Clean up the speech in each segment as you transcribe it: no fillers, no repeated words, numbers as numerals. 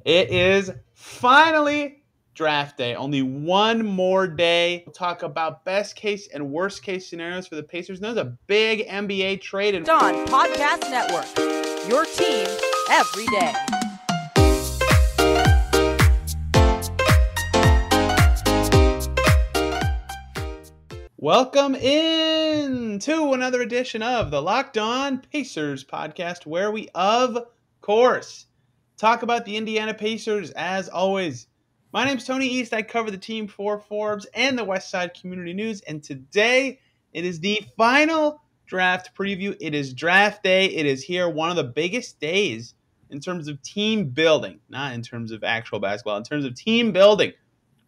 It is finally draft day. Only one more day. We'll talk about best case and worst case scenarios for the Pacers. There's a big NBA trade. On Podcast Network, your team every day. Welcome in to another edition of the Locked On Pacers podcast, where we, of course, talk about the Indiana Pacers as always. My name's Tony East. I cover the team for Forbes and the Westside Community News, and today it is the final draft preview. It is draft day. It is here, one of the biggest days in terms of team building, not in terms of actual basketball, in terms of team building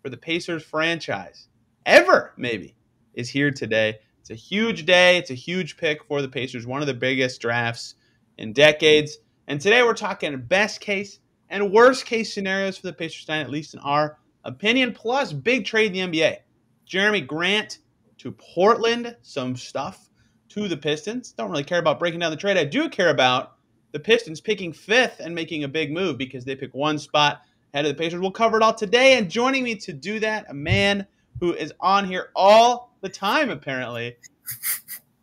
for the Pacers franchise ever, maybe, is here today. It's a huge day. It's a huge pick for the Pacers, one of the biggest drafts in decades. And today we're talking best case and worst case scenarios for the Pacers tonight, at least in our opinion, plus big trade in the NBA. Jerami Grant to Portland, some stuff to the Pistons. Don't really care about breaking down the trade. I do care about the Pistons picking fifth and making a big move because they pick one spot ahead of the Pacers. We'll cover it all today. And joining me to do that, a man who is on here all the time, apparently,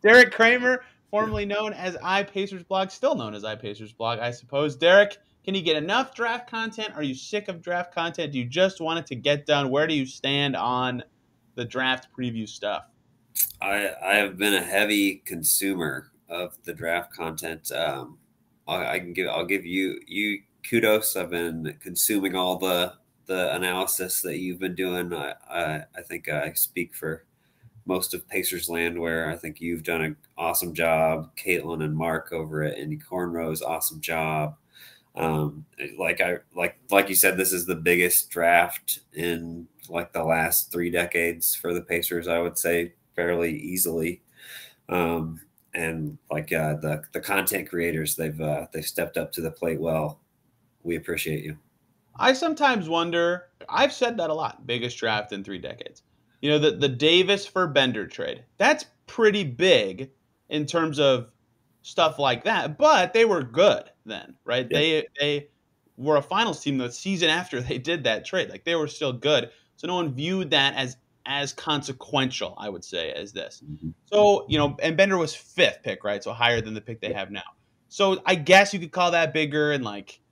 Derek Kramer, formerly known as iPacers Blog, still known as iPacers Blog, I suppose. Derek, can you get enough draft content? Are you sick of draft content? Do you just want it to get done? Where do you stand on the draft preview stuff? I have been a heavy consumer of the draft content. I'll give you kudos. I've been consuming all the analysis that you've been doing. I think I speak for most of Pacers land, where I think you've done an awesome job. Caitlin and Mark over at Indy Cornrows, awesome job. Like you said, this is the biggest draft in like the last 3 decades for the Pacers, I would say fairly easily. And like the content creators, they've stepped up to the plate well. We appreciate you. I sometimes wonder, I've said that a lot, biggest draft in 3 decades. You know, the Davis for Bender trade, that's pretty big in terms of stuff like that, but they were good then, right? Yeah. They were a finals team the season after they did that trade. Like, they were still good. So no one viewed that as consequential, I would say, as this. Mm-hmm. So, you know, and Bender was 5th pick, right? So higher than the pick they have now. So I guess you could call that bigger, and like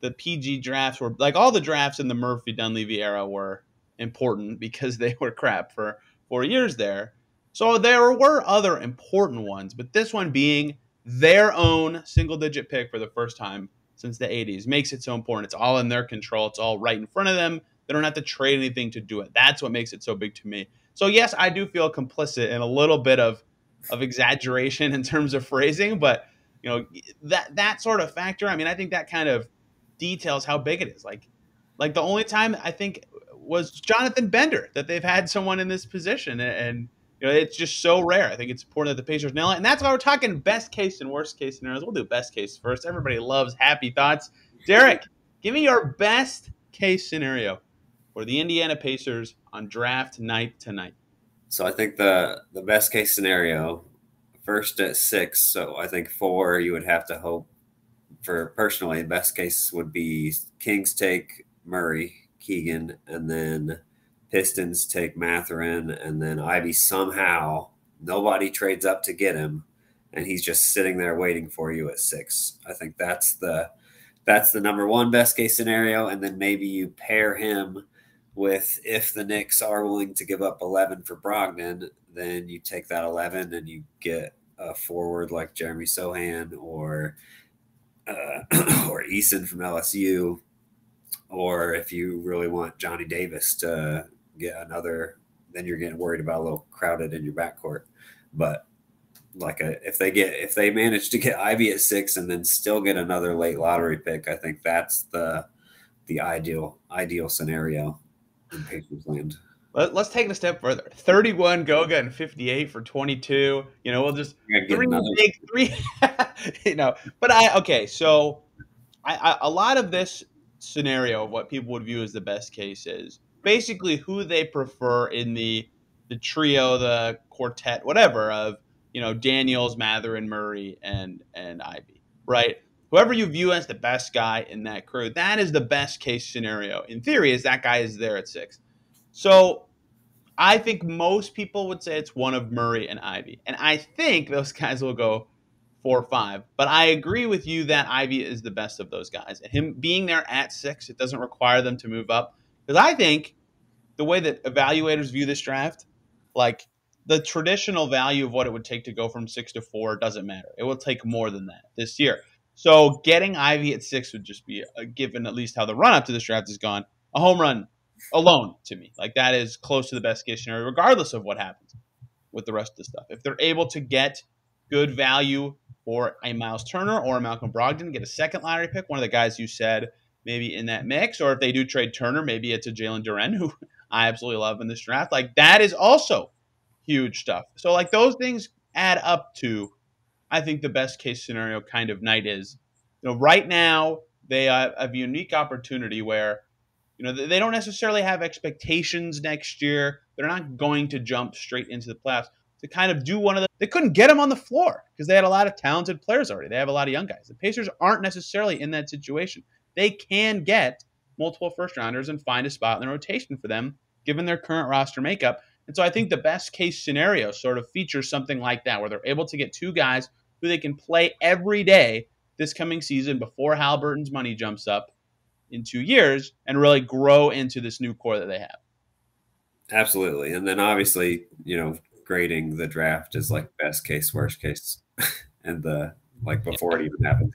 the PG drafts were, like, all the drafts in the Murphy Dunleavy era were important because they were crap for 4 years there. So there were other important ones, but this one being their own single-digit pick for the first time since the 80s makes it so important. It's all in their control. It's all right in front of them. They don't have to trade anything to do it. That's what makes it so big to me. So yes, I do feel complicit in a little bit of exaggeration in terms of phrasing, but you know, that sort of factor, I mean, I think that kind of details how big it is. Like the only time I think was Jonathan Bender that they've had someone in this position, and you know, it's just so rare. I think it's important that the Pacers nail it, and that's why we're talking best case and worst case scenarios. We'll do best case first. Everybody loves happy thoughts. Derek, give me your best case scenario for the Indiana Pacers on draft night tonight. So I think the best case scenario, first at 6. So I think 4 you would have to hope for. Personally, best case would be Kings take Murray, Keegan, and then Pistons take Mathurin, and then Ivy somehow, nobody trades up to get him, and he's just sitting there waiting for you at 6. I think that's the number one best case scenario, and then maybe you pair him with, if the Knicks are willing to give up 11 for Brogdon, then you take that 11 and you get a forward like Jeremy Sohan or Eason from LSU. Or if you really want Johnny Davis to get another, then you're getting worried about a little crowded in your backcourt. But like if they manage to get Ivy at 6 and then still get another late lottery pick, I think that's the ideal scenario in Pacers land. Let's take it a step further. 31 Goga and 58 for 22. You know, we'll just three. You know, but so a lot of this scenario of what people would view as the best case is basically who they prefer in the trio, the quartet, whatever, of, you know, Daniels, Mather, and Murray and Ivy, right? whoever you view as the best guy in that crew, that is the best case scenario. In theory, is that guy is there at 6. So I think most people would say it's one of Murray and Ivy. And I think those guys will go 4 or 5. But I agree with you that Ivy is the best of those guys. And him being there at 6, it doesn't require them to move up. Because I think the way that evaluators view this draft, like the traditional value of what it would take to go from 6 to 4 doesn't matter. It will take more than that this year. So getting Ivy at 6 would just be, given at least how the run up to this draft has gone, a home run alone to me. Like that is close to the best case scenario, regardless of what happens with the rest of the stuff. If they're able to get good value for a Miles Turner or a Malcolm Brogdon, get a second lottery pick, one of the guys you said maybe in that mix, or if they do trade Turner, maybe it's a Jalen Duren, who I absolutely love in this draft. Like that is also huge stuff. So like those things add up to, I think the best case scenario kind of night is, right now they have a unique opportunity where, they don't necessarily have expectations next year. They're not going to jump straight into the playoffs to kind of do one of the. They couldn't get them on the floor because they had a lot of talented players already. They have a lot of young guys. The Pacers aren't necessarily in that situation. They can get multiple first rounders and find a spot in the rotation for them, given their current roster makeup. And so I think the best case scenario sort of features something like that, where they're able to get 2 guys who they can play every day this coming season before Halliburton's money jumps up in 2 years and really grow into this new core that they have. Absolutely. And then obviously, grading the draft is like best case, worst case, and before it even happens.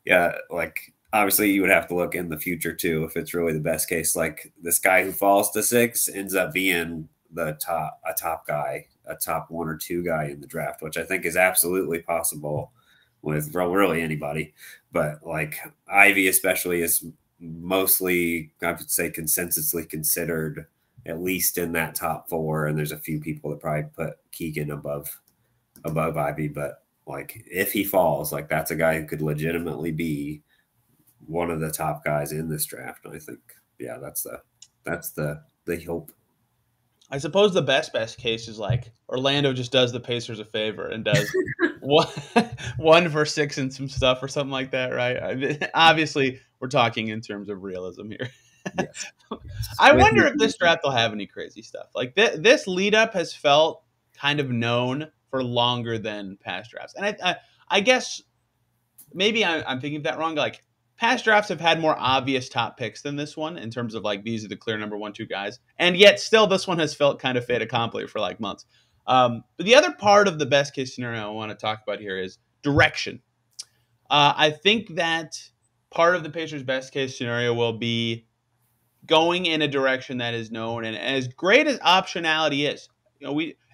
Yeah, like obviously you would have to look in the future too if it's really the best case. Like this guy who falls to 6 ends up being a top guy, a top 1 or 2 guy in the draft, which I think is absolutely possible with really anybody. But like Ivy especially is mostly, I would say, consensusly considered at least in that top 4, and there's a few people that probably put Keegan above Ivy, but like if he falls, like that's a guy who could legitimately be one of the top guys in this draft. And I think, yeah, that's the hope. I suppose the best case is like Orlando just does the Pacers a favor and does one for 6 and some stuff or something like that, right? Obviously, we're talking in terms of realism here. Yes. I wonder if this draft will have any crazy stuff. Like this lead up has felt kind of known for longer than past drafts, and I guess maybe I'm thinking of that wrong. Like past drafts have had more obvious top picks than this one in terms of like these are the clear number 1, 2 guys, and yet still this one has felt kind of fait accompli for like months. But the other part of the best case scenario I want to talk about here is direction. I think that part of the Pacers' best case scenario will be going in a direction that is known, and as great as optionality is,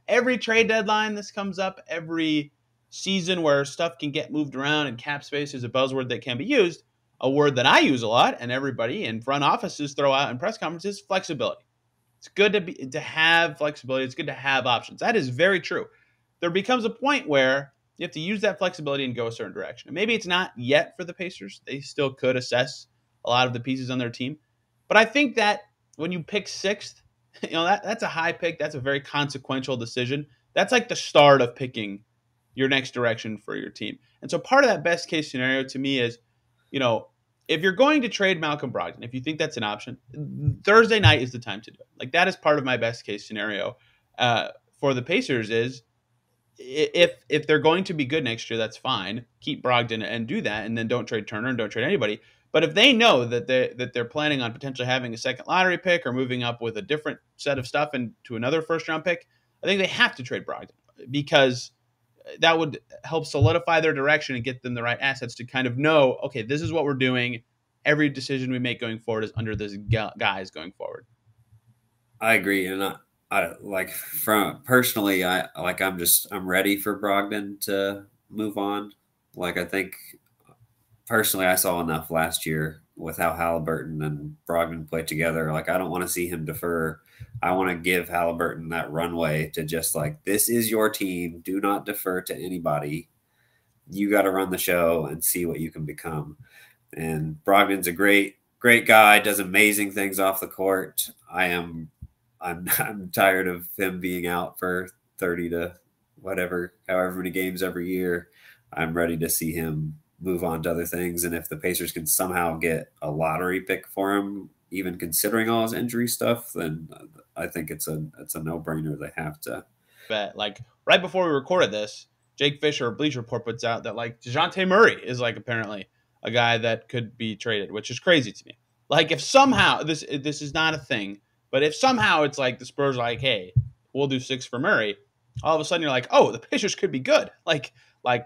every trade deadline this comes up, every season where stuff can get moved around and cap space is a buzzword that can be used. A word that I use a lot and everybody in front offices throw out in press conferences: flexibility. It's good to have flexibility. It's good to have options. That is very true. There becomes a point where you have to use that flexibility and go a certain direction. And maybe it's not yet for the Pacers. They still could assess a lot of the pieces on their team. But I think that when you pick 6th, that's a high pick. That's a very consequential decision. That's like the start of picking your next direction for your team. And so part of that best case scenario to me is, if you're going to trade Malcolm Brogdon, if you think that's an option, Thursday night is the time to do it. Like that is part of my best case scenario for the Pacers is if they're going to be good next year, that's fine. Keep Brogdon and do that, and then don't trade Turner and don't trade anybody. But if they know that they're planning on potentially having a second lottery pick or moving up with a different set of stuff into another first-round pick, I think they have to trade Brogdon because that would help solidify their direction and get them the right assets to kind of know, okay, this is what we're doing. Every decision we make going forward is under this guise going forward. I agree, and I like from personally, I'm ready for Brogdon to move on. Like I think. Personally, I saw enough last year with how Halliburton and Brogdon played together. Like, I don't want to see him defer. I want to give Halliburton that runway to just like, this is your team. Do not defer to anybody. You got to run the show and see what you can become. And Brogdon's a great guy, does amazing things off the court. I'm tired of him being out for 30 to however many games every year. I'm ready to see him move on to other things. And if the Pacers can somehow get a lottery pick for him, even considering all his injury stuff, then I think it's a no-brainer. They have to. Bet. Like right before we recorded this, Jake Fisher of Bleacher Report puts out that like DeJounte Murray is like apparently a guy that could be traded, which is crazy to me. Like if somehow this is not a thing, but if somehow it's like the Spurs are like, hey, we'll do 6 for Murray, all of a sudden you're like, oh, the Pacers could be good. Like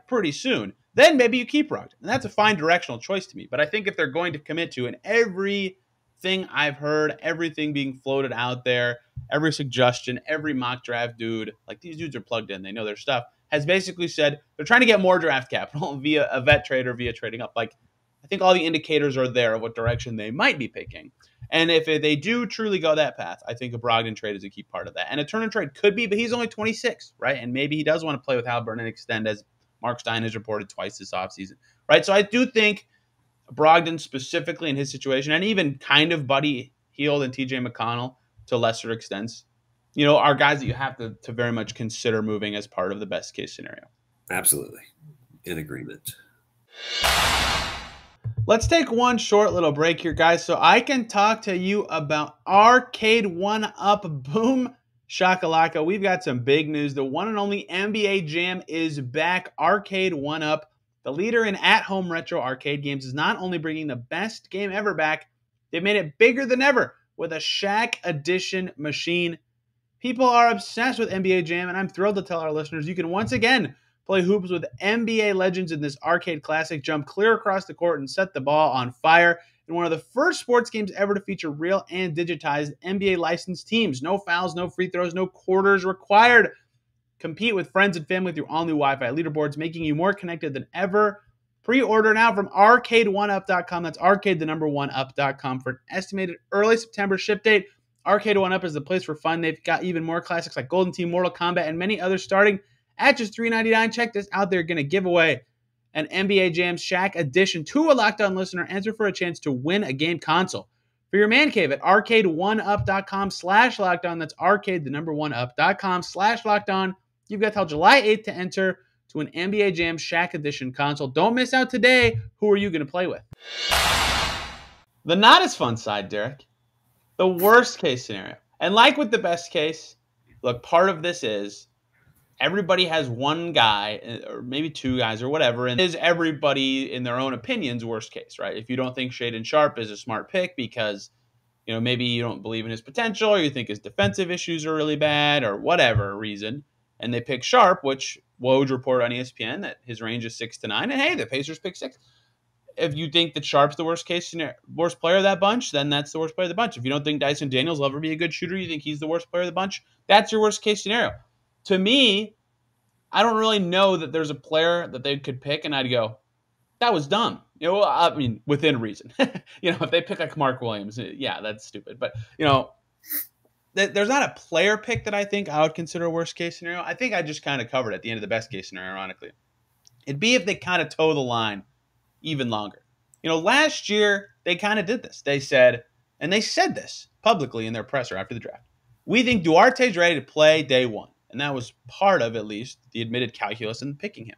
pretty soon. Then maybe you keep Brogdon. And that's a fine directional choice to me. But I think if they're going to commit to, and everything I've heard, everything being floated out there, every suggestion, every mock draft dude, like these dudes are plugged in, they know their stuff, has basically said they're trying to get more draft capital via a vet trade or via trading up. Like I think all the indicators are there of what direction they might be picking. And if they do truly go that path, I think a Brogdon trade is a key part of that. And a Turner trade could be, but he's only 26, right? And maybe he does want to play with Halliburton and extend, as Mark Stein has reported twice this offseason, right? So I do think Brogdon specifically in his situation, and even kind of Buddy Hield and TJ McConnell to lesser extents, are guys that you have to very much consider moving as part of the best case scenario. Absolutely. In agreement. Let's take one short little break here, guys, so I can talk to you about Arcade 1-Up. Boom shakalaka. We've got some big news. The one and only NBA Jam is back. Arcade 1-Up, the leader in at-home retro arcade games, is not only bringing the best game ever back, they've made it bigger than ever with a Shaq Edition machine. People are obsessed with NBA Jam, and I'm thrilled to tell our listeners you can once again play hoops with NBA legends in this arcade classic. Jump clear across the court and set the ball on fire in one of the first sports games ever to feature real and digitized NBA licensed teams. No fouls, no free throws, no quarters required. Compete with friends and family through all new Wi-Fi leaderboards, making you more connected than ever. Pre-order now from arcade1up.com. That's arcade1up.com for an estimated early September ship date. Arcade 1-Up is the place for fun. They've got even more classics like Golden Tee, Mortal Kombat, and many others starting at just $3.99. Check this out. They're going to give away an NBA Jam Shaq Edition to a Locked On listener. Enter for a chance to win a game console for your man cave at arcade1up.com/lockedon. That's arcade1up.com/lockedon. You've got till July 8th to enter to an NBA Jam Shaq Edition console. Don't miss out today. Who are you going to play with? The not as fun side, Derek. The worst case scenario. And like with the best case, look, part of this is everybody has one guy or maybe two guys or whatever, and is everybody in their own opinions worst case, right? If you don't think Shaedon Sharpe is a smart pick because, maybe you don't believe in his potential or you think his defensive issues are really bad or whatever reason, and they pick Sharpe, which Woj reported on ESPN that his range is 6 to 9, and hey, the Pacers pick 6. If you think that Sharpe's the worst player of that bunch, then that's the worst player of the bunch. If you don't think Dyson Daniels will ever be a good shooter, you think he's the worst player of the bunch, that's your worst case scenario. To me, I don't really know that there's a player that they could pick and I'd go, that was dumb. I mean, within reason. If they pick like Mark Williams, yeah, that's stupid. But, there's not a player pick that I think I would consider a worst case scenario. I think I just kind of covered at the end of the best case scenario, ironically. It'd be if they kind of toe the line even longer. Last year, they kind of did this. They said this publicly in their presser after the draft. We think Duarte's ready to play day one. And that was part of, at least, the admitted calculus in picking him.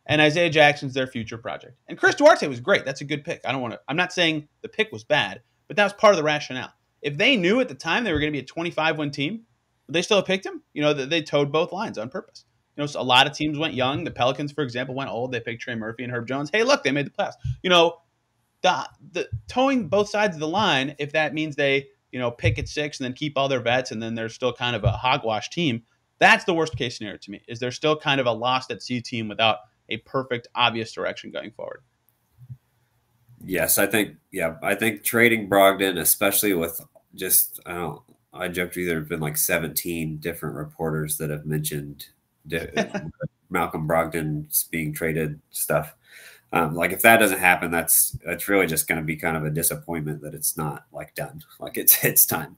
And Isaiah Jackson's their future project. And Chris Duarte was great. That's a good pick. I'm not saying the pick was bad, but that was part of the rationale. If they knew at the time they were going to be a 25-win team, would they still have picked him? They towed both lines on purpose. So a lot of teams went young. The Pelicans, for example, went old. They picked Trey Murphy and Herb Jones. Hey, look, they made the playoffs. The towing both sides of the line, if that means they, pick at 6 and then keep all their vets and then they're still kind of a hogwash team, that's the worst case scenario to me, is they're still kind of a lost at sea team without a perfect, obvious direction going forward. Yes, I think trading Brogdon, especially with just, I joked there have been like 17 different reporters that have mentioned Malcolm Brogdon's being traded stuff. Like if that doesn't happen, that's really just going to be kind of a disappointment that it's not like done. Like it's time.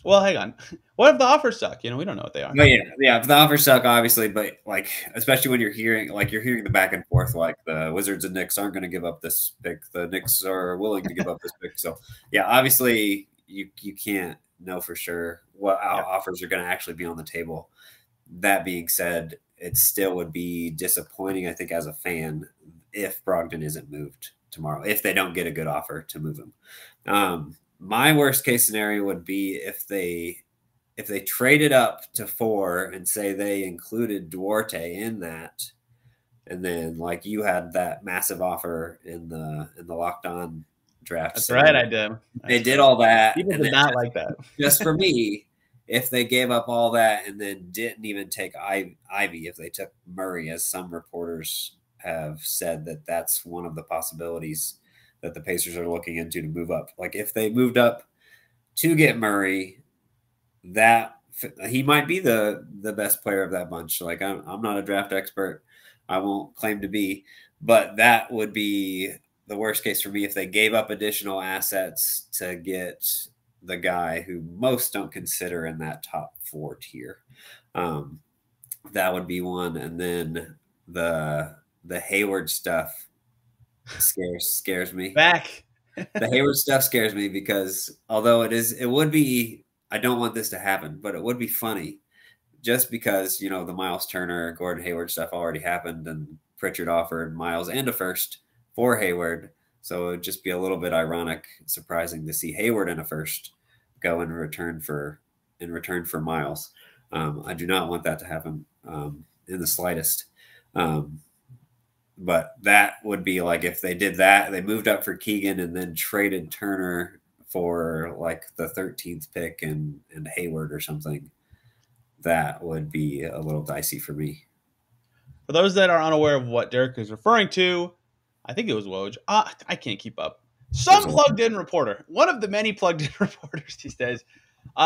Well, hang on. What if the offers suck? We don't know what they are. No, yeah. If the offers suck, obviously, but like especially when you're hearing the back and forth, like the Wizards and Knicks aren't going to give up this pick. The Knicks are willing to give up this pick. So yeah, obviously you can't know for sure what offers are going to actually be on the table. That being said, it still would be disappointing, I think, as a fan, if Brogdon isn't moved tomorrow, if they don't get a good offer to move him. My worst case scenario would be if they traded up to 4 and say they included Duarte in that, and then like you had that massive offer in the Locked On draft. That's right, I did. They did all that. People did not like that. Just for me, if they gave up all that and then didn't even take Ivy, if they took Murray, as some reporters have said that that's one of the possibilities that the Pacers are looking into to move up. Like if they moved up to get Murray, that he might be the best player of that bunch. Like I'm not a draft expert. I won't claim to be, but that would be the worst case for me if they gave up additional assets to get the guy who most don't consider in that top 4 tier. That would be one. And then the Hayward stuff scares me. Back. The Hayward stuff scares me because although it would be, I don't want this to happen, but it would be funny just because, the Miles Turner, Gordon Hayward stuff already happened and Pritchard offered Miles and a first for Hayward. So it would just be a little bit ironic, surprising to see Hayward and a first go in return for Miles. I do not want that to happen in the slightest. But that would be like if they did that, they moved up for Keegan and then traded Turner for like the 13th pick and Hayward or something. That would be a little dicey for me. For those that are unaware of what Derek is referring to, I think it was Woj. I can't keep up. Some plugged-in reporter, one of the many plugged-in reporters these days,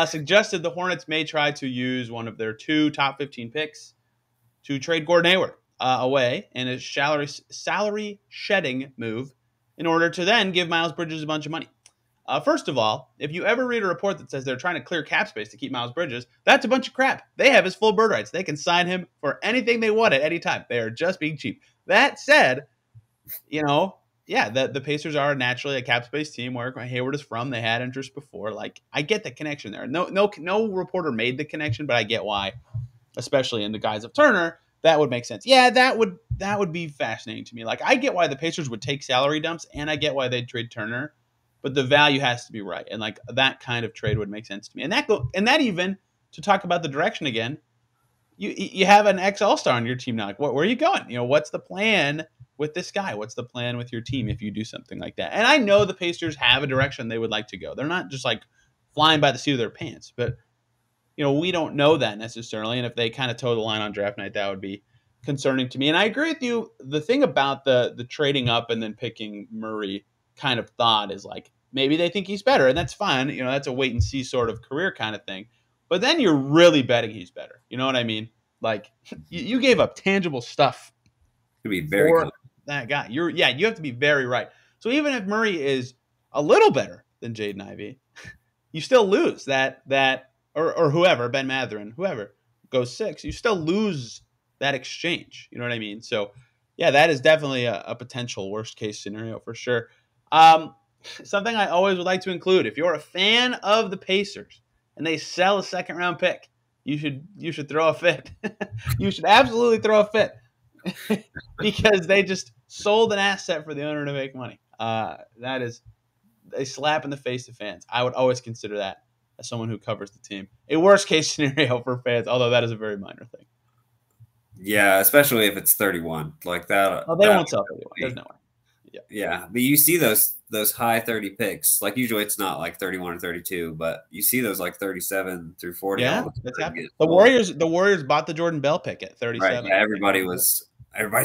suggested the Hornets may try to use one of their 2 top 15 picks to trade Gordon Hayward away in a salary shedding move in order to then give Miles Bridges a bunch of money. First of all, if you ever read a report that says they're trying to clear cap space to keep Miles Bridges, that's a bunch of crap. They have his full bird rights. They can sign him for anything they want at any time. They are just being cheap. That said, the Pacers are naturally a cap space team where Hayward is from. They had interest before. Like, I get the connection there. No reporter made the connection, but I get why, especially in the guise of Turner, that would make sense. Yeah, that would be fascinating to me. Like, I get why the Pacers would take salary dumps, and I get why they'd trade Turner. But the value has to be right, and like that kind of trade would make sense to me. And that even to talk about the direction again, you have an ex All-Star on your team now. Like, where are you going? What's the plan with this guy? What's the plan with your team if you do something like that? And I know the Pacers have a direction they would like to go. They're not just like flying by the seat of their pants, but we don't know that necessarily. And if they kind of toe the line on draft night, that would be concerning to me. And I agree with you. The thing about the trading up and then picking Murray kind of thought is like maybe they think he's better, and that's fine. That's a wait and see sort of career kind of thing. But then you're really betting he's better. You know what I mean? Like you gave up tangible stuff to be very for that guy. You have to be very right. So even if Murray is a little better than Jaden Ivey, you still lose that or whoever, Ben Mathurin, whoever goes 6, you still lose that exchange. You know what I mean? So yeah, that is definitely a potential worst case scenario for sure. Something I always would like to include: if you're a fan of the Pacers and they sell a 2nd round pick, you should throw a fit. You should absolutely throw a fit because they just sold an asset for the owner to make money. That is a slap in the face to fans. I would always consider that as someone who covers the team a worst case scenario for fans, although that is a very minor thing. Yeah, especially if it's 31 like that. Oh, they won't sell 31. There's no way. Yeah, but you see those high 30 picks. Like usually it's not like 31 or 32, but you see those like 37 through 40. Yeah, that's happening. The Warriors bought the Jordan Bell pick at 37. Right, yeah, everybody's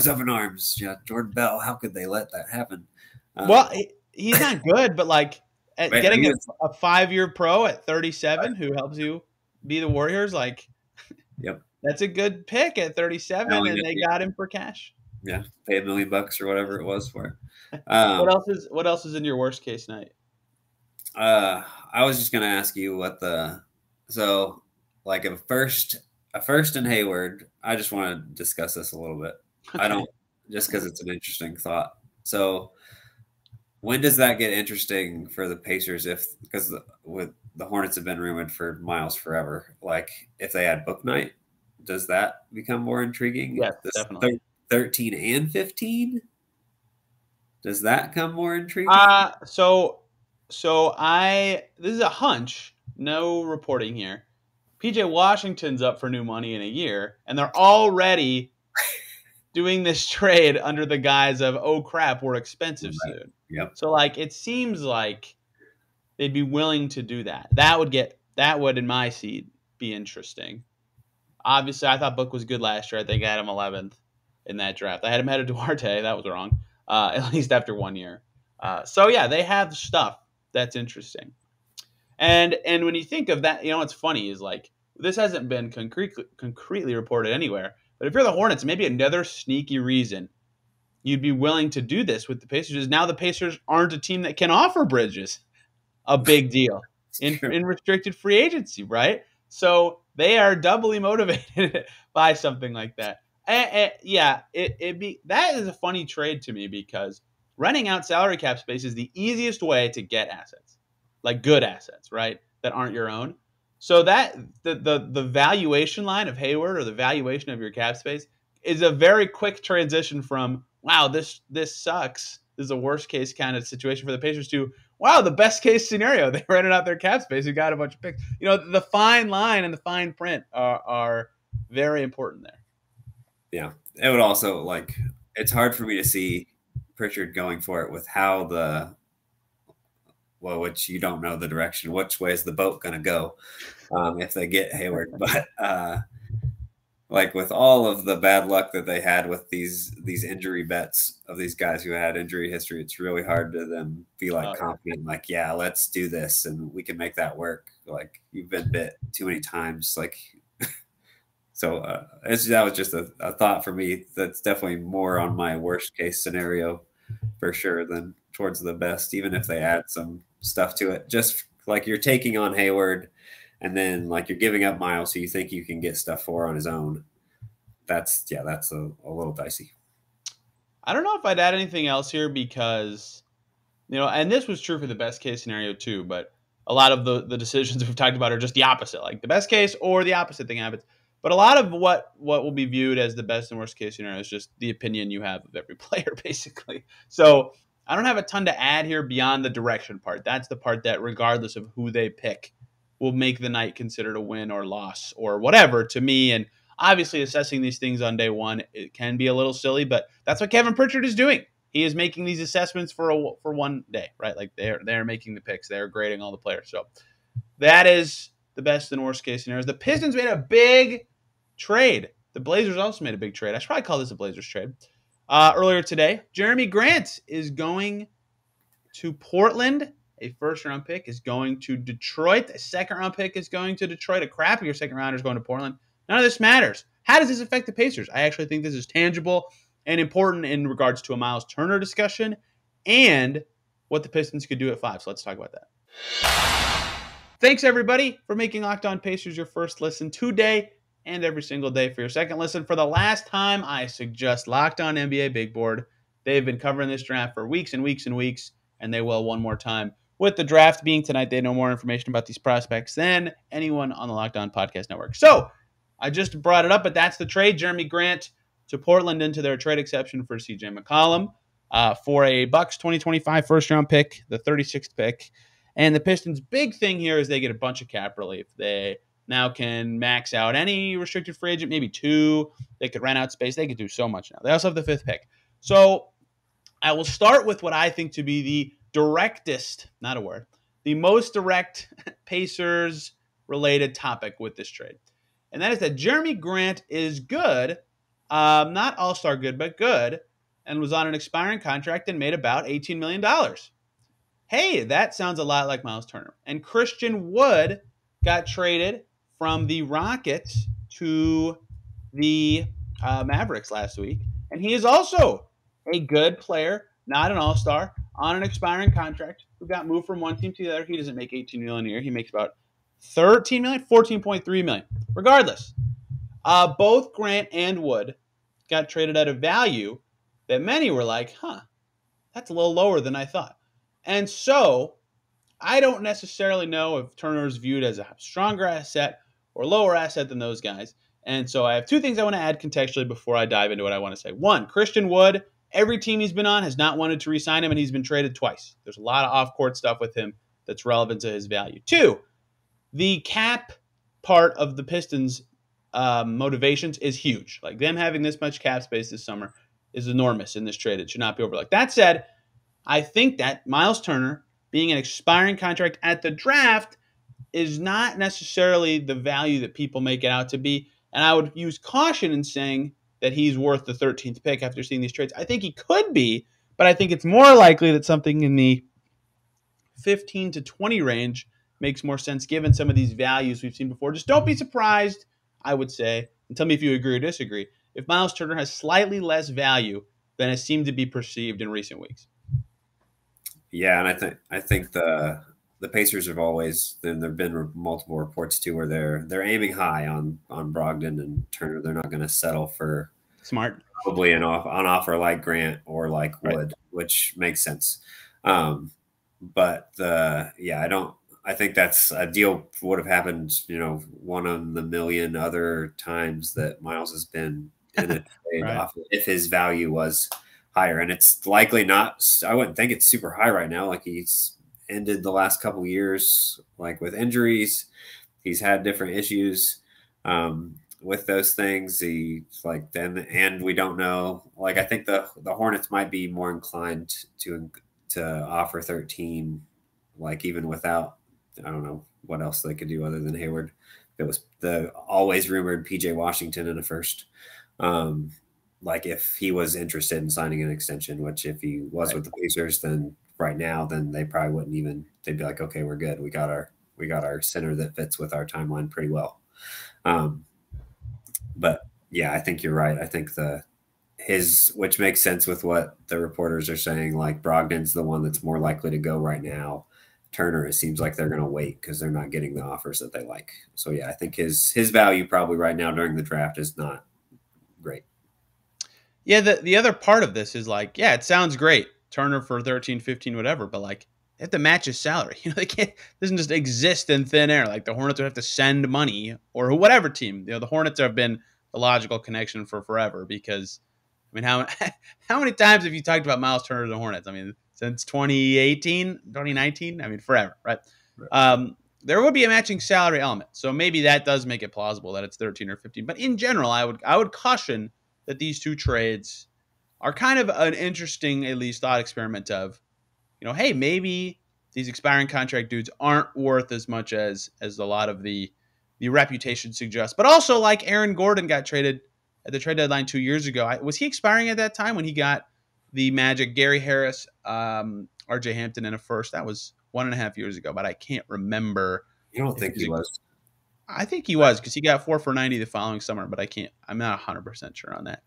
up in arms. Yeah, Jordan Bell. How could they let that happen? Well, he's not good, but like getting a 5-year pro at 37 who helps you be the Warriors, like, yep, that's a good pick at 37, and they got him for cash. Yeah, pay $1 million or whatever it was for. What else is in your worst case night? I was just gonna ask you like a first in Hayward. I just want to discuss this a little bit. I don't just because it's an interesting thought. So when does that get interesting for the Pacers? Because with the Hornets have been rumored for Miles forever. Like if they had book night, does that become more intriguing? Yeah, definitely. 13 and 15. Does that come more intriguing? This is a hunch, no reporting here. PJ Washington's up for new money in a year, and they're already doing this trade under the guise of, oh crap, we're expensive Right. soon. Yep. So like it seems like they'd be willing to do that. That would in my seed be interesting. Obviously, I thought Book was good last year. I think I had him 11th in that draft. I had him ahead of Duarte. That was wrong, at least after 1 year. So yeah, they have stuff that's interesting. And when you think of that, what's funny is like this hasn't been concretely reported anywhere. But if you're the Hornets, maybe another sneaky reason you'd be willing to do this with the Pacers is now the Pacers aren't a team that can offer Bridges a big deal in restricted free agency, right? So they are doubly motivated by something like that. Yeah, that is a funny trade to me because running out salary cap space is the easiest way to get assets, like good assets, right? That aren't your own. So that the valuation line of Hayward or the valuation of your cap space is a very quick transition from wow, this sucks. This is a worst case kind of situation for the Pacers to wow, the best case scenario. They rented out their cap space and got a bunch of picks. The fine line and the fine print are very important there. Yeah. It would also it's hard for me to see Pritchard going for it with how which you don't know the direction, which way is the boat going to go if they get Hayward. But with all of the bad luck that they had with these injury bets of these guys who had injury history, it's really hard to them be confident, yeah, let's do this and we can make that work. You've been bit too many times. So that was just a thought for me. That's definitely more on my worst case scenario for sure than towards the best, even if they add some stuff to it. Just you're taking on Hayward and then you're giving up Miles who you think you can get stuff for on his own. That's a little dicey. I don't know if I'd add anything else here because, and this was true for the best case scenario too, but a lot of the decisions we've talked about are just the opposite, like the best case or the opposite thing happens. But a lot of what will be viewed as the best and worst case scenario is just the opinion you have of every player, basically. So I don't have a ton to add here beyond the direction part. That's the part that, regardless of who they pick, will make the night considered a win or loss or whatever to me. And obviously, assessing these things on day one, it can be a little silly, but that's what Kevin Pritchard is doing. He is making these assessments for 1 day, right? They're making the picks, they're grading all the players. So that is the best and worst case scenarios. The Pistons made a big trade. The Blazers also made a big trade. I should probably call this a Blazers trade. Earlier today, Jeremy Grant is going to Portland. A first-round pick is going to Detroit. A second-round pick is going to Detroit. A crappier second-rounder is going to Portland. None of this matters. How does this affect the Pacers? I actually think this is tangible and important in regards to a Miles Turner discussion and what the Pistons could do at 5. So let's talk about that. Thanks, everybody, for making Locked On Pacers your first listen today and every single day for your second listen. For the last time, I suggest Locked On NBA Big Board. They've been covering this draft for weeks and weeks and weeks, and they will one more time. With the draft being tonight, they know more information about these prospects than anyone on the Locked On Podcast Network. So I just brought it up, but that's the trade. Jeremy Grant to Portland into their trade exception for CJ McCollum for a Bucks 2025 first-round pick, the 36th pick. And the Pistons' big thing here is they get a bunch of cap relief. They now can max out any restricted free agent, maybe 2. They could rent out space. They could do so much now. They also have the 5th pick. So I will start with what I think to be the directest, not a word, the most direct Pacers-related topic with this trade. And that is that Jeremy Grant is good, not all-star good, but good, and was on an expiring contract and made about $18 million. Hey, that sounds a lot like Miles Turner. And Christian Wood got traded from the Rockets to the Mavericks last week. And he is also a good player, not an all-star, on an expiring contract, who got moved from one team to the other. He doesn't make $18 million a year. He makes about $13 million, $14.3 million. Regardless, both Grant and Wood got traded at a value that many were like, that's a little lower than I thought. And so I don't necessarily know if Turner is viewed as a stronger asset or lower asset than those guys. And so I have 2 things I want to add contextually before I dive into what I want to say. 1, Christian Wood every team he's been on has not wanted to re-sign him, and he's been traded twice. There's a lot of off-court stuff with him that's relevant to his value. 2, the cap part of the Pistons' motivations is huge. Like, them having this much cap space this summer is enormous in this trade. It should not be overlooked. That said, I think that Miles Turner being an expiring contract at the draft is not necessarily the value that people make it out to be. And I would use caution in saying that he's worth the 13th pick after seeing these trades. I think he could be, but I think it's more likely that something in the 15 to 20 range makes more sense given some of these values we've seen before. Just don't be surprised, I would say, and tell me if you agree or disagree, if Miles Turner has slightly less value than has seemed to be perceived in recent weeks. Yeah, and I think the Pacers have always, there have been multiple reports too where they're aiming high on Brogdon and Turner. They're not going to settle for smart, probably an offer like Grant or like Wood, which makes sense. But I think that's a deal would have happened, one of the million other times that Miles has been in a trade off if his value was higher. And it's likely not, I wouldn't think it's super high right now. Like, he's ended the last couple of years, like, with injuries. He's had different issues with those things. And we don't know. Like, I think the Hornets might be more inclined to offer 13, like, even without, I don't know what else they could do other than Hayward. It was the always rumored PJ Washington in a first. Like, if he was interested in signing an extension, which if he was with the Pacers, then right now, then they probably wouldn't even, they'd be like, okay, we're good. We got our center that fits with our timeline pretty well. But yeah, I think you're right. I think which makes sense with what the reporters are saying, like, Brogdon's the one that's more likely to go right now. Turner, it seems like they're going to wait because they're not getting the offers that they like. So yeah, I think his value probably right now during the draft is not great. Yeah, the other part of this is, like, yeah, it sounds great. Turner for 13, 15, whatever, but, like, they have to match his salary. They can't, it doesn't just exist in thin air. Like, the Hornets would have to send money, or whatever team. The Hornets have been the logical connection for forever because, I mean, how many times have you talked about Miles Turner to the Hornets? I mean, since 2018, 2019? I mean, forever, right? There would be a matching salary element. So maybe that does make it plausible that it's 13 or 15. But in general, I would caution that these two trades are kind of an interesting, at least, thought experiment of, hey, maybe these expiring contract dudes aren't worth as much as a lot of the reputation suggests. But also, like, Aaron Gordon got traded at the trade deadline 2 years ago. Was he expiring at that time when he got the Magic, Gary Harris, RJ Hampton in a first? That was 1.5 years ago, but I can't remember. You don't think he was? I think he was, because he got 4 for 90 the following summer, but I'm not 100% sure on that.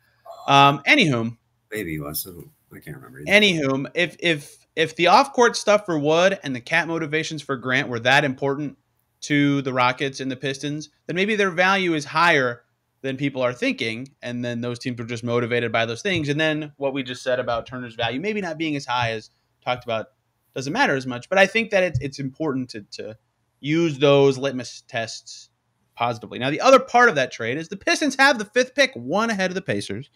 Anywho, maybe he was. I can't remember. Anywho, if the off-court stuff for Wood and the cap motivations for Grant were that important to the Rockets and the Pistons, then maybe their value is higher than people are thinking, and then those teams were just motivated by those things. And then what we just said about Turner's value maybe not being as high as talked about doesn't matter as much. But I think that it's important to use those litmus tests positively. Now, the other part of that trade is the Pistons have the 5th pick, one ahead of the Pacers,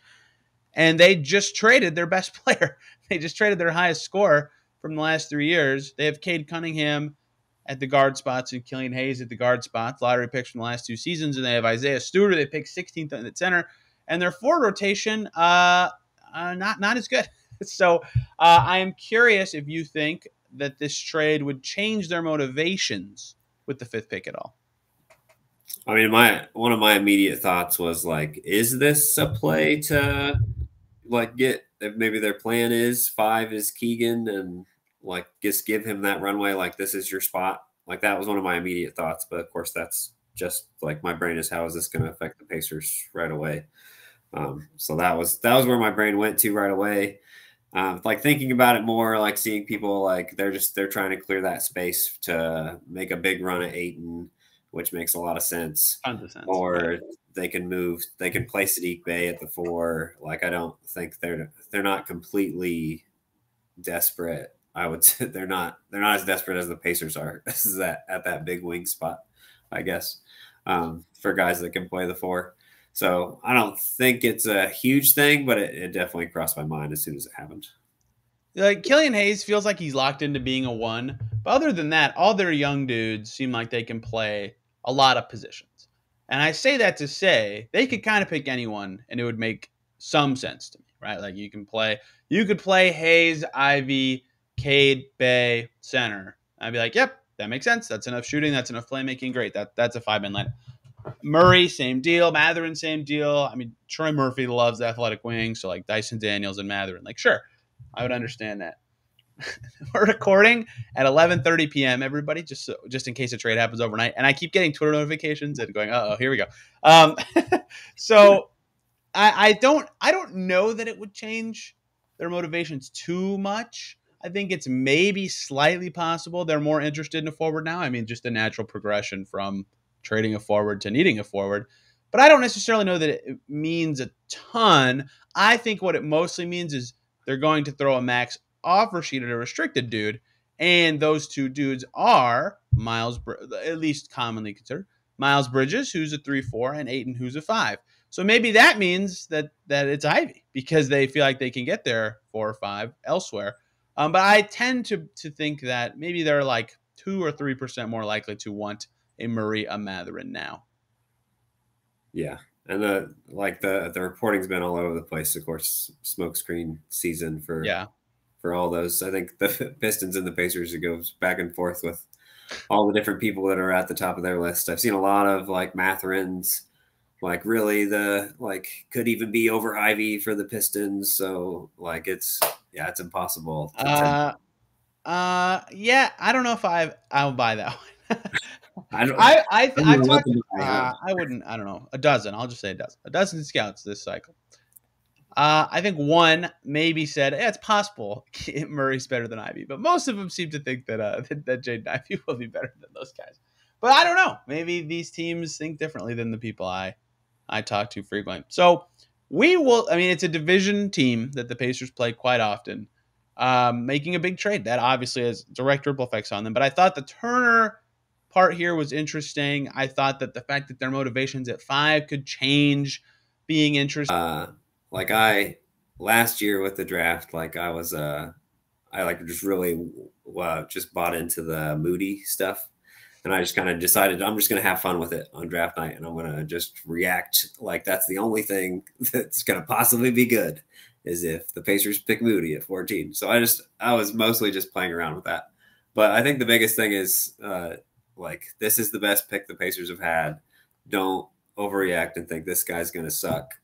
and they just traded their best player. They just traded their highest scorer from the last 3 years. They have Cade Cunningham at the guard spots and Killian Hayes at the guard spots, lottery picks from the last 2 seasons. And they have Isaiah Stewart. They picked 16th at center. And their forward rotation, not as good. So I am curious if you think that this trade would change their motivations with the 5th pick at all. I mean, one of my immediate thoughts was, like, is this a play to, like, maybe their plan is 5 is Keegan and, like, just give him that runway, like, this is your spot. Like, that was one of my immediate thoughts. But of course, that's just, like, my brain is, how is this going to affect the Pacers right away? So that was where my brain went to right away. Like, thinking about it more, like, seeing people, like, they're trying to clear that space to make a big run at Ayton, which makes a lot of sense. Tons of sense. Or they can play Sadiq Bey at the 4. Like, I don't think they're not completely desperate. I would say they're not as desperate as the Pacers are. This is at that big wing spot, I guess, for guys that can play the 4. So I don't think it's a huge thing, but it definitely crossed my mind as soon as it happened. Like Killian Hayes feels like he's locked into being a one, but other than that, all their young dudes seem like they can play a lot of positions. And I say that to say they could kind of pick anyone, and it would make some sense to me, right? Like you could play Hayes, Ivy, Cade, Bay, center. I'd be like, yep, that makes sense. That's enough shooting. That's enough playmaking. Great. That's a 5-man line. Murray, same deal. Matherin, same deal. I mean, Troy Murphy loves athletic wings, so like Dyson Daniels and Matherin. Like, sure, I would understand that. We're recording at 11:30 p.m. Everybody, just in case a trade happens overnight, and I keep getting Twitter notifications and going, "Uh oh, here we go." So I don't know that it would change their motivations too much. I think it's maybe slightly possible they're more interested in a forward now. I mean, just a natural progression from trading a forward to needing a forward. But I don't necessarily know that it means a ton. I think what it mostly means is they're going to throw a max offer sheet at a restricted dude, and those two dudes are at least commonly considered, Miles Bridges, who's a 3-4, and Ayton, who's a 5. So maybe that means that it's Ivy because they feel like they can get there 4 or 5 elsewhere. But I tend to think that maybe they're like 2 or 3% more likely to want a Murray, a Matherin now. Yeah. And the reporting's been all over the place, of course, smokescreen season for all those. I think the Pistons and the Pacers, it goes back and forth with all the different people that are at the top of their list. I've seen a lot of like Matherins, like really could even be over Ivy for the Pistons. So like it's impossible. Yeah, I don't know if I'll buy that one. I wouldn't. I don't know. A dozen. I'll just say a dozen. A dozen scouts this cycle. I think one maybe said, it's possible Murray's better than Ivy, but most of them seem to think that that Jaden Ivey will be better than those guys. But I don't know. Maybe these teams think differently than the people I talk to frequently. So we will. I mean, it's a division team that the Pacers play quite often. Making a big trade that obviously has direct ripple effects on them. But I thought the Turner part here was interesting. I thought that the fact that their motivations at 5 could change being interesting. Like last year with the draft, like I was just really just bought into the Moody stuff, and I just kind of decided I'm just going to have fun with it on draft night, and I'm going to just react like that's the only thing that's going to possibly be good is if the Pacers pick Moody at 14. So I was mostly just playing around with that. But I think the biggest thing is this is the best pick the Pacers have had. Don't overreact and think this guy's going to suck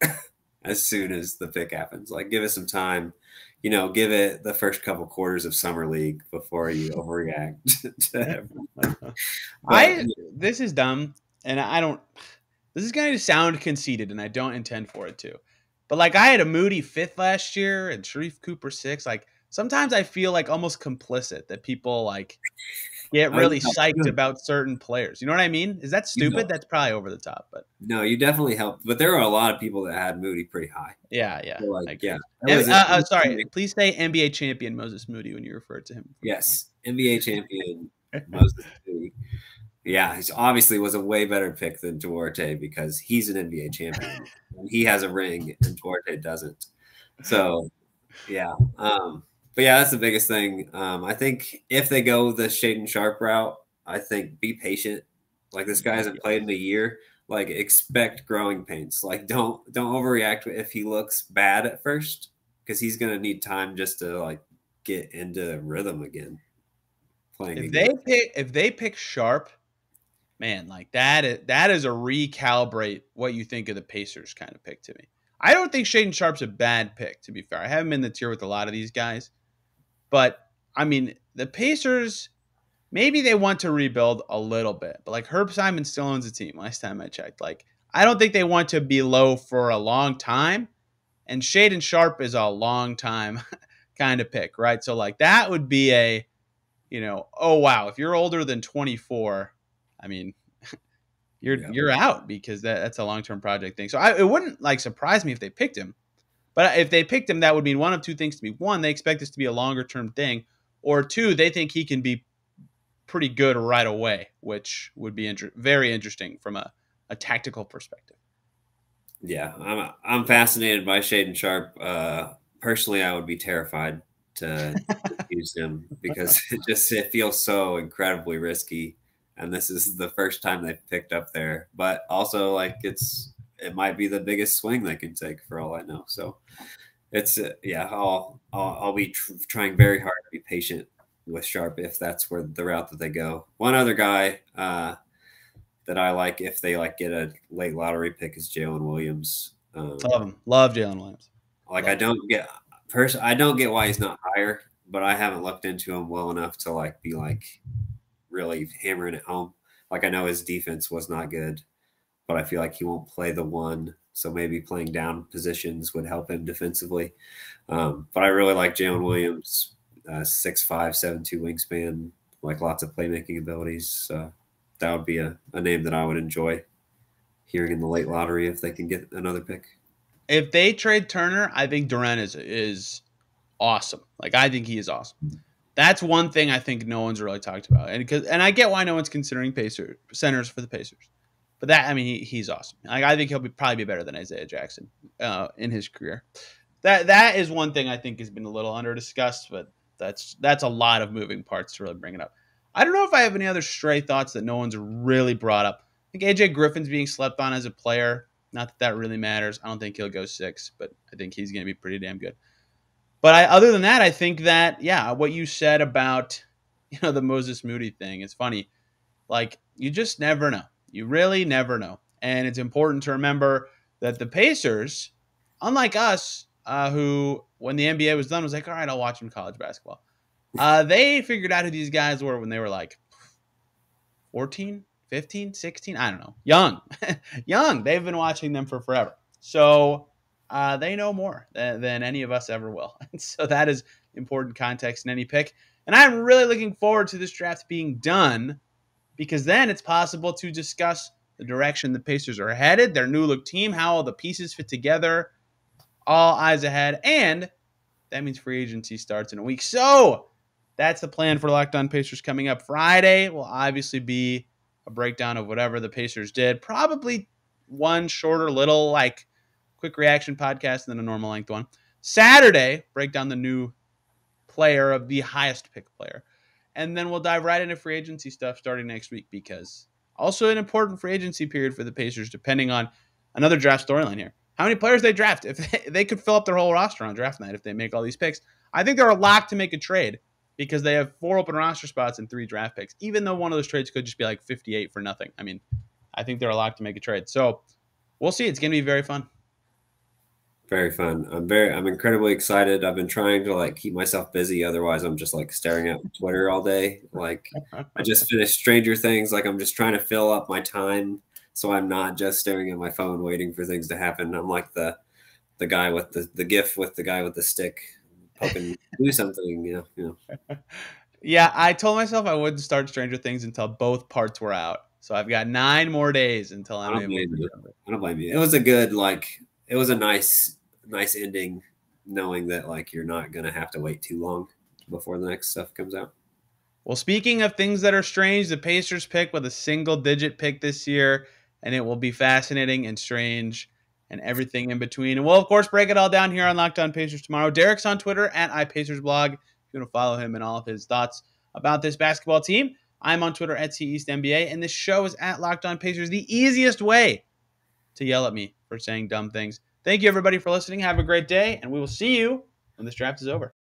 as soon as the pick happens. Like, give it some time, give it the first couple quarters of summer league before you overreact to everything. This is dumb, and this is going to sound conceited, and I don't intend for it to. But like, I had a Moody 5th last year and Sharif Cooper 6th. Like, sometimes I feel like almost complicit that people like get really psyched about certain players. You know what I mean? Is that stupid? That's probably over the top, but no, you definitely helped. But there were a lot of people that had Moody pretty high. Yeah. So Sorry, please say NBA champion Moses Moody when you refer to him. Yes, NBA champion Moses Moody. Yeah, he obviously was a way better pick than Duarte because he's an NBA champion. And he has a ring and Duarte doesn't. So, yeah. But yeah, that's the biggest thing. I think if they go the Shaedon Sharpe route, I think be patient. Like, this guy hasn't played in a year. Like, expect growing pains. Like, don't overreact if he looks bad at first because he's gonna need time just to like get into rhythm again. If they pick Sharpe, man, like that is a recalibrate what you think of the Pacers kind of pick to me. I don't think Shaedon Sharpe's a bad pick, to be fair. I haven't been in the tier with a lot of these guys. But, I mean, the Pacers, maybe they want to rebuild a little bit. But, like, Herb Simon still owns the team last time I checked. Like, I don't think they want to be low for a long time. And Shaedon Sharpe is a long time kind of pick, right? So, like, that would be a, oh, wow. If you're older than 24, I mean, you're out because that's a long-term project thing. So it wouldn't like surprise me if they picked him. But if they picked him, that would mean one of two things to me. One, they expect this to be a longer-term thing. Or two, they think he can be pretty good right away, which would be very interesting from a tactical perspective. Yeah, I'm fascinated by Shaden Sharp. Personally, I would be terrified to use him because it feels so incredibly risky, and this is the first time they've picked up there. But also, like it might be the biggest swing they can take for all I know. So it's yeah, I'll be trying very hard to be patient with Sharp if that's where the route that they go. One other guy that I like if they like get a late lottery pick is Jalen Williams. Love him. Love Jalen Williams. Like Love I don't get why he's not higher, but I haven't looked into him well enough to like be like really hammering it home. Like I know his defense was not good, but I feel like he won't play the one. So maybe playing down positions would help him defensively. But I really like Jalen Williams, 6'5", 7'2" wingspan, like lots of playmaking abilities. That would be a name that I would enjoy hearing in the late lottery if they can get another pick. If they trade Turner, I think Durant is awesome. Like I think he is awesome. That's one thing I think no one's really talked about, and I get why no one's considering centers for the Pacers. But that, I mean, he's awesome. Like I think he'll probably be better than Isaiah Jackson in his career. That is one thing I think has been a little under discussed, but that's a lot of moving parts to really bring it up. I don't know if I have any other stray thoughts that no one's really brought up. I think AJ Griffin's being slept on as a player. Not that really matters. I don't think he'll go 6, but I think he's going to be pretty damn good. But other than that, I think that, yeah, what you said about, the Moses Moody thing, it's funny. Like, you just never know. You really never know. And it's important to remember that the Pacers, unlike us, who, when the NBA was done, was like, all right, I'll watch some college basketball. They figured out who these guys were when they were like 14, 15, 16, I don't know. Young. Young. They've been watching them for forever. So they know more than any of us ever will. And so that is important context in any pick. And I'm really looking forward to this draft being done because then it's possible to discuss the direction the Pacers are headed, their new look team, how all the pieces fit together, all eyes ahead. And that means free agency starts in a week. So that's the plan for Locked On Pacers coming up. Friday will obviously be a breakdown of whatever the Pacers did. Probably one shorter little like quick reaction podcast than a normal length one. Saturday, break down the new player of the highest pick player. And then we'll dive right into free agency stuff starting next week because also an important free agency period for the Pacers depending on another draft storyline here. How many players they draft? If they could fill up their whole roster on draft night if they make all these picks. I think they're a lock to make a trade because they have 4 open roster spots and 3 draft picks, even though one of those trades could just be like 58 for nothing. I mean, I think they're a lock to make a trade. So we'll see. It's going to be very fun. Very fun. I'm incredibly excited. I've been trying to like keep myself busy. Otherwise, I'm just like staring at Twitter all day. Like I just finished Stranger Things. Like I'm just trying to fill up my time so I'm not just staring at my phone waiting for things to happen. I'm like the guy with the gif with the guy with the stick poking do something. Yeah, I told myself I wouldn't start Stranger Things until both parts were out. So I've got 9 more days until I'm able to do it. I don't blame you. It was a good it was a nice ending knowing that like you're not going to have to wait too long before the next stuff comes out. Well, speaking of things that are strange, the Pacers pick with a single-digit pick this year, and it will be fascinating and strange and everything in between. And we'll, of course, break it all down here on Locked On Pacers tomorrow. Derek's on Twitter at iPacersblog. If you want to follow him and all of his thoughts about this basketball team, I'm on Twitter at CEastNBA, and this show is at Locked On Pacers, the easiest way to yell at me for saying dumb things. Thank you, everybody, for listening. Have a great day, and we will see you when this draft is over.